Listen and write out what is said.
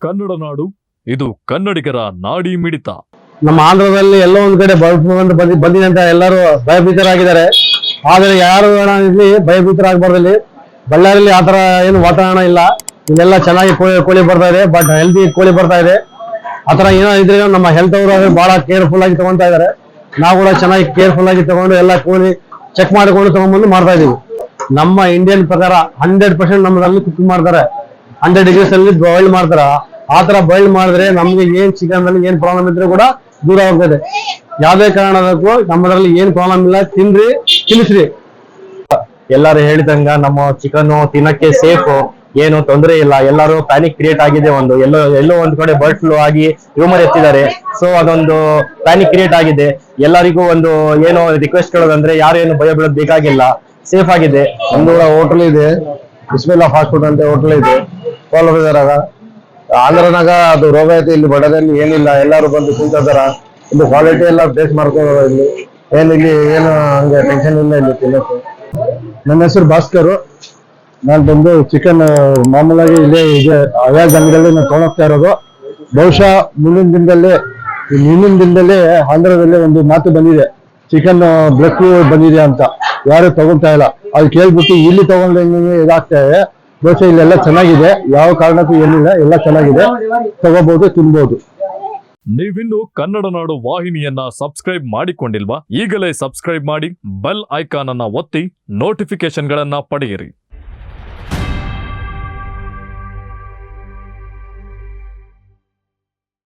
ಕನ್ನಡ ನಾಡು, ಇದು ಕನ್ನಡಿಗರ ನಾಡಿ ಮಿಡಿತ. ನಮ್ಮ ಆಂಧ್ರದಲ್ಲಿ ಎಲ್ಲೋ ಒಂದ್ ಕಡೆ ಬಂದಿದೆ ಅಂತ ಎಲ್ಲರೂ ಭಯಭೀತರಾಗಿದ್ದಾರೆ. ಆದ್ರೆ ಯಾರು ಇಲ್ಲಿ ಭಯಭೀತರಾಗಬಾರ್ದಲ್ಲಿ. ಬಳ್ಳಾರಿಯಲ್ಲಿ ಆತರ ಏನು ವಾತಾವರಣ ಇಲ್ಲ. ಇಲ್ಲೆಲ್ಲ ಚೆನ್ನಾಗಿ ಕೋಳಿ ಬರ್ತಾ ಇದೆ, ಬಟ್ ಹೆಲ್ದಿ ಕೋಳಿ ಬರ್ತಾ ಇದೆ. ಆತರ ಏನೋ ಇದ್ರೆ ನಮ್ಮ ಹೆಲ್ತ್ ಅವರು ಬಹಳ ಕೇರ್ಫುಲ್ ಆಗಿ ತಗೊಂತಾ ಇದಾರೆ. ನಾವು ಕೂಡ ಚೆನ್ನಾಗಿ ಕೇರ್ಫುಲ್ ಆಗಿ ತಗೊಂಡು ಎಲ್ಲ ಕೋಳಿ ಚೆಕ್ ಮಾಡಿಕೊಂಡು ತಗೊಂಡ್ಬಂದು ಮಾಡ್ತಾ ಇದೀವಿ. ನಮ್ಮ ಇಂಡಿಯನ್ ಪ್ರಕಾರ 100% ನಮ್ಮದಲ್ಲಿ ಕುಕ್ ಮಾಡ್ತಾರೆ. 100 degrees ಅಲ್ಲಿ ಬಾಯ್ಲ್ ಮಾಡ್ತಾರ. ಆತರ ಬಾಯ್ಲ್ ಮಾಡಿದ್ರೆ ನಮ್ಗೆ ಏನ್ ಚಿಕನ್ ಅಲ್ಲಿ ಏನ್ ಪ್ರಾಬ್ಲಮ್ ಇದ್ರೆ ಕೂಡ ದೂರ ಹೋಗ್ತದೆ. ಯಾವ್ದೇ ಕಾರಣಕ್ಕೂ ನಮ್ಮದ್ರಲ್ಲಿ ಏನ್ ಪ್ರಾಬ್ಲಮ್ ಇಲ್ಲ. ತಿನ್ರಿ, ತಿನ್ನಿಸ್ರಿ. ಎಲ್ಲಾರು ಹೇಳಿದಂಗ ನಮ್ಮ ಚಿಕನ್ ತಿನ್ನಕ್ಕೆ ಸೇಫ್, ಏನು ತೊಂದರೆ ಇಲ್ಲ. ಎಲ್ಲರೂ ಪ್ಯಾನಿಕ್ ಕ್ರಿಯೇಟ್ ಆಗಿದೆ. ಎಲ್ಲೋ ಒಂದ್ ಕಡೆ ಬರ್ಡ್ ಫ್ಲೂ ಆಗಿ ಹ್ಯೂಮರ್ ಎತ್ತಿದ್ದಾರೆ. ಸೊ ಅದೊಂದು ಪ್ಯಾನಿಕ್ ಕ್ರಿಯೇಟ್ ಆಗಿದೆ. ಎಲ್ಲರಿಗೂ ಒಂದು ಏನೋ ರಿಕ್ವೆಸ್ಟ್ ಹೇಳೋದಂದ್ರೆ ಯಾರು ಏನು ಭಯ ಬೀಳೋದ್ ಬೇಕಾಗಿಲ್ಲ, ಸೇಫ್ ಆಗಿದೆ. ಒಂದು ಹೋಟೆಲ್ ಇದೆ, ಬಿಸ್ಮಿಲ್ಲಾ ಫಾಸ್ಟ್ ಫುಡ್ ಅಂತ ಹೋಟೆಲ್ ಇದೆ, ಕೋಲಾರದಾಗ. ಆಂಧ್ರನಾಗ ಅದು ರೋಗ ಐತೆ, ಇಲ್ಲಿ ಬಡದಲ್ಲಿ ಏನಿಲ್ಲ. ಎಲ್ಲರೂ ಬಂದು ತಿಂತಾರ. ಇಲ್ಲಿ ಕ್ವಾಲಿಟಿ ಎಲ್ಲ ಬೇಸ್ ಮಾಡ್ಕೊಂಡ್ರ. ಇಲ್ಲಿ ಏನು ಹಂಗೆ ಟೆನ್ಷನ್ ಇಲ್ಲ ಇಲ್ಲಿ ತಿನ್ನಕ್ಕೆ. ನನ್ನ ಹೆಸರು ಭಾಸ್ಕರ್. ನಾನು ಬಂದು ಚಿಕನ್ ಮಾಮೂಲಾಗಿ ಇಲ್ಲೇ ಇದೆ ಅವ್ಯಾಜ್ ಅಂಗಡಿಯಲ್ಲಿ ನಾನು ತೊಗೊಳ್ತಾ ಇರೋದು. ಬಹುಶಃ ಮುಂದಿನ ದಿನದಲ್ಲಿ ಆಂಧ್ರದಲ್ಲಿ ಒಂದು ಮಾತು ಬಂದಿದೆ, ಚಿಕನ್ ಬ್ಲಡ್ ಬಂದಿದೆ ಅಂತ. ಯಾರು ತಗೊಳ್ತಾ ಇಲ್ಲ. ಅದು ಕೇಳ್ಬಿಟ್ಟು ಇಲ್ಲಿ ತಗೊಂಡ್ರೆ ಇದಾಗ್ತಾ ಇದೆ. ಬಹುಶಃ ಇಲ್ಲೆಲ್ಲ ಚೆನ್ನಾಗಿದೆ, ಯಾವ ಕಾರಣಕ್ಕೂ ಏನಿಲ್ಲ, ಎಲ್ಲ ಚೆನ್ನಾಗಿದೆ. ತಗೋಬಹುದು, ತಿನ್ಬಹುದು. ನೀವಿನ್ನು ಕನ್ನಡ ನಾಡು ವಾಹಿನಿಯನ್ನ ಸಬ್ಸ್ಕ್ರೈಬ್ ಮಾಡಿಕೊಂಡಿಲ್ವಾ? ಈಗಲೇ ಸಬ್ಸ್ಕ್ರೈಬ್ ಮಾಡಿ, ಬೆಲ್ ಐಕಾನ್ ಅನ್ನ ಒತ್ತಿ ನೋಟಿಫಿಕೇಶನ್ಗಳನ್ನ ಪಡೆಯಿರಿ.